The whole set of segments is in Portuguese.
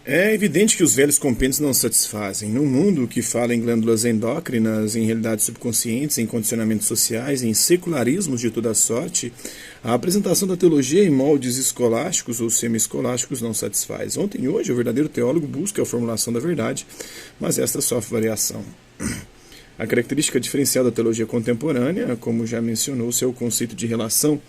É evidente que os velhos compêndios não satisfazem. Num mundo que fala em glândulas endócrinas, em realidades subconscientes, em condicionamentos sociais, em secularismos de toda sorte, a apresentação da teologia em moldes escolásticos ou semi-escolásticos não satisfaz. Ontem e hoje, o verdadeiro teólogo busca a formulação da verdade, mas esta sofre variação. A característica diferencial da teologia contemporânea, como já mencionou, é o conceito de relação.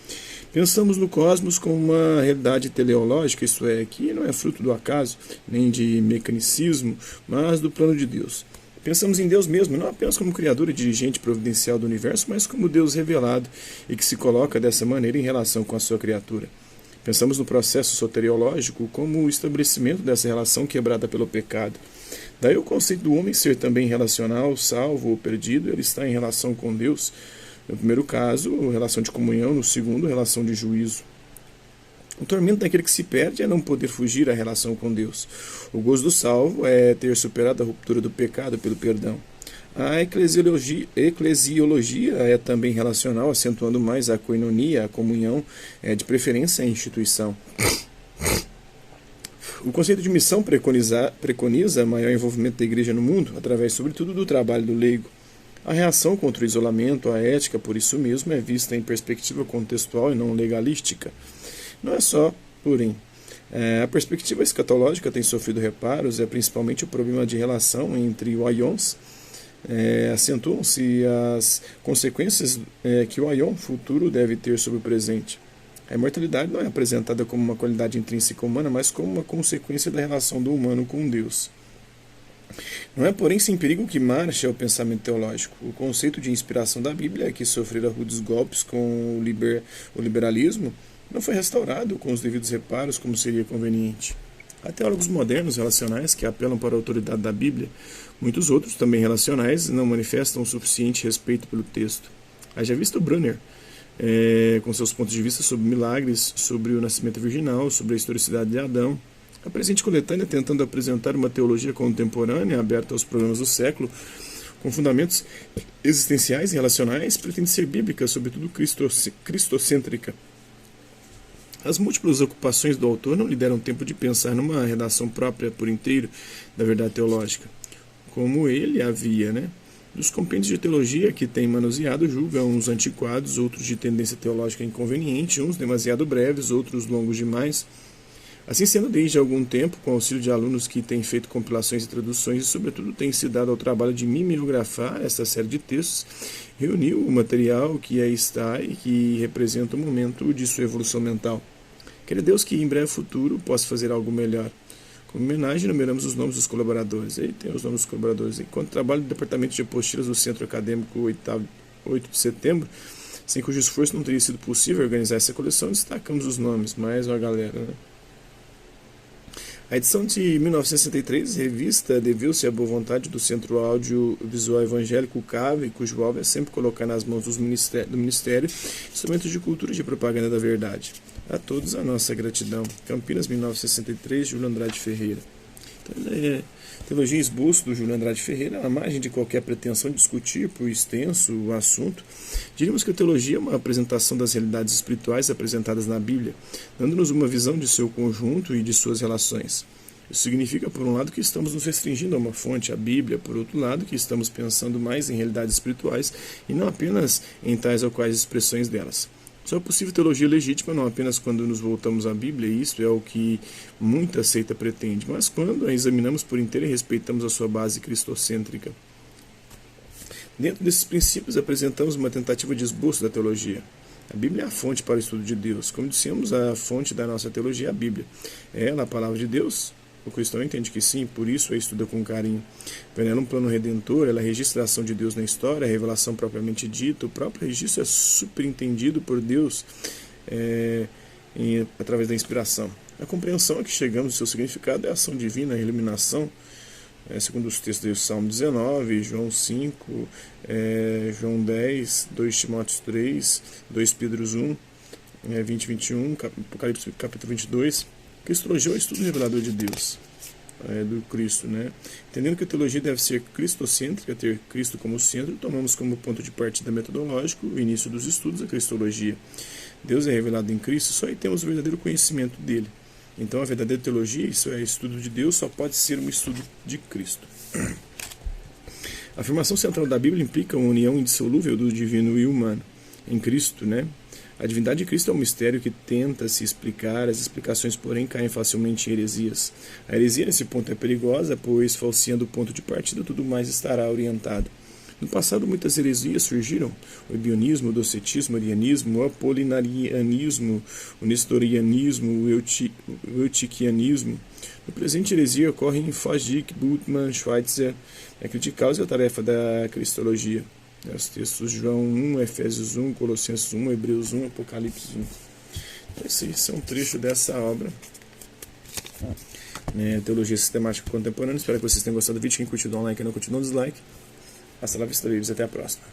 Pensamos no cosmos como uma realidade teleológica, isto é, que não é fruto do acaso, nem de mecanicismo, mas do plano de Deus. Pensamos em Deus mesmo, não apenas como criador e dirigente providencial do universo, mas como Deus revelado e que se coloca dessa maneira em relação com a sua criatura. Pensamos no processo soteriológico como o estabelecimento dessa relação quebrada pelo pecado. Daí o conceito do homem ser também relacional, salvo ou perdido, ele está em relação com Deus. No primeiro caso, relação de comunhão, no segundo, relação de juízo. O tormento daquele que se perde é não poder fugir à relação com Deus. O gozo do salvo é ter superado a ruptura do pecado pelo perdão. A eclesiologia é também relacional, acentuando mais a koinonia, a comunhão, de preferência a instituição. O conceito de missão preconiza maior envolvimento da igreja no mundo, através, sobretudo, do trabalho do leigo. A reação contra o isolamento, a ética, por isso mesmo, é vista em perspectiva contextual e não legalística. Não é só, porém. A perspectiva escatológica tem sofrido reparos, principalmente o problema de relação entre o aions. Acentuam-se as consequências que o aion futuro deve ter sobre o presente. A imortalidade não é apresentada como uma qualidade intrínseca humana, mas como uma consequência da relação do humano com Deus. Não é, porém, sem perigo que marcha o pensamento teológico. O conceito de inspiração da Bíblia, que sofrera rudes golpes com o liberalismo, não foi restaurado com os devidos reparos como seria conveniente. Há teólogos modernos relacionais que apelam para a autoridade da Bíblia. Muitos outros, também relacionais, não manifestam o suficiente respeito pelo texto. Haja visto Brunner, com seus pontos de vista sobre milagres, sobre o nascimento virginal, sobre a historicidade de Adão. A presente coletânea, tentando apresentar uma teologia contemporânea aberta aos problemas do século, com fundamentos existenciais e relacionais, pretende ser bíblica, sobretudo cristocêntrica. As múltiplas ocupações do autor não lhe deram tempo de pensar numa redação própria por inteiro da verdade teológica, como ele havia, Dos compêndios de teologia que tem manuseado, julga uns antiquados, outros de tendência teológica inconveniente, uns demasiado breves, outros longos demais. Assim sendo, desde algum tempo, com auxílio de alunos que têm feito compilações e traduções e, sobretudo, têm se dado ao trabalho de mimeografar esta série de textos, reuniu o material que aí está e que representa o momento de sua evolução mental. Queira Deus que, em breve futuro, possa fazer algo melhor. Como homenagem, numeramos os nomes dos colaboradores. Aí tem os nomes dos colaboradores. Enquanto trabalho no Departamento de Apostilas do Centro Acadêmico 8 de Setembro, sem cujo esforço não teria sido possível organizar essa coleção, destacamos os nomes, mais uma galera, A edição de 1963, revista, deveu-se à boa vontade do Centro Audiovisual Evangélico CAVE, cujo alvo é sempre colocar nas mãos do Ministério instrumentos de cultura e de propaganda da verdade. A todos a nossa gratidão. Campinas, 1963, Júlio Andrade Ferreira. Então, Teologia e Esboço, do Júlio Andrade Ferreira, à margem de qualquer pretensão de discutir por extenso o assunto, diríamos que a teologia é uma apresentação das realidades espirituais apresentadas na Bíblia, dando-nos uma visão de seu conjunto e de suas relações. Isso significa, por um lado, que estamos nos restringindo a uma fonte, a Bíblia, por outro lado, que estamos pensando mais em realidades espirituais e não apenas em tais ou quais expressões delas. Só é possível teologia legítima não apenas quando nos voltamos à Bíblia, e isto é o que muita seita pretende, mas quando a examinamos por inteiro e respeitamos a sua base cristocêntrica. Dentro desses princípios, apresentamos uma tentativa de esboço da teologia. A Bíblia é a fonte para o estudo de Deus. Como dissemos, a fonte da nossa teologia é a Bíblia. É ela a palavra de Deus? O cristão entende que sim, por isso a estuda com carinho. Vendo ela um plano redentor, ela registra a ação de Deus na história, a revelação propriamente dita, o próprio registro é superintendido por Deus através da inspiração. A compreensão a que chegamos do seu significado é a ação divina, a iluminação, segundo os textos do Salmo 19, João 5, João 10, 2 Timóteo 3, 2 Pedro 1, 20 e 21, Apocalipse capítulo 22. Cristologia é o estudo revelador de Deus, do Cristo, Entendendo que a teologia deve ser cristocêntrica, ter Cristo como centro, tomamos como ponto de partida metodológico o início dos estudos da cristologia. Deus é revelado em Cristo, só aí temos o verdadeiro conhecimento dele. Então a verdadeira teologia, isso é estudo de Deus, só pode ser um estudo de Cristo. A afirmação central da Bíblia implica uma união indissolúvel do divino e humano em Cristo, né? A divindade de Cristo é um mistério que tenta se explicar, as explicações, porém, caem facilmente em heresias. A heresia, nesse ponto, é perigosa, pois, falseando o ponto de partida, tudo mais estará orientado. No passado, muitas heresias surgiram: o ebionismo, o docetismo, o arianismo, o apolinarianismo, o nestorianismo, o eutiquianismo. No presente, a heresia ocorre em Fajik, Bultmann, Schweitzer. É criticar a tarefa da cristologia. Os textos João 1, Efésios 1, Colossenses 1, Hebreus 1, Apocalipse 1. Esse é um trecho dessa obra, Teologia Sistemática Contemporânea. Espero que vocês tenham gostado do vídeo. Quem curtiu, dá um like, quem não curtiu, dá um dislike. Hasta la vista, babies. Até a próxima.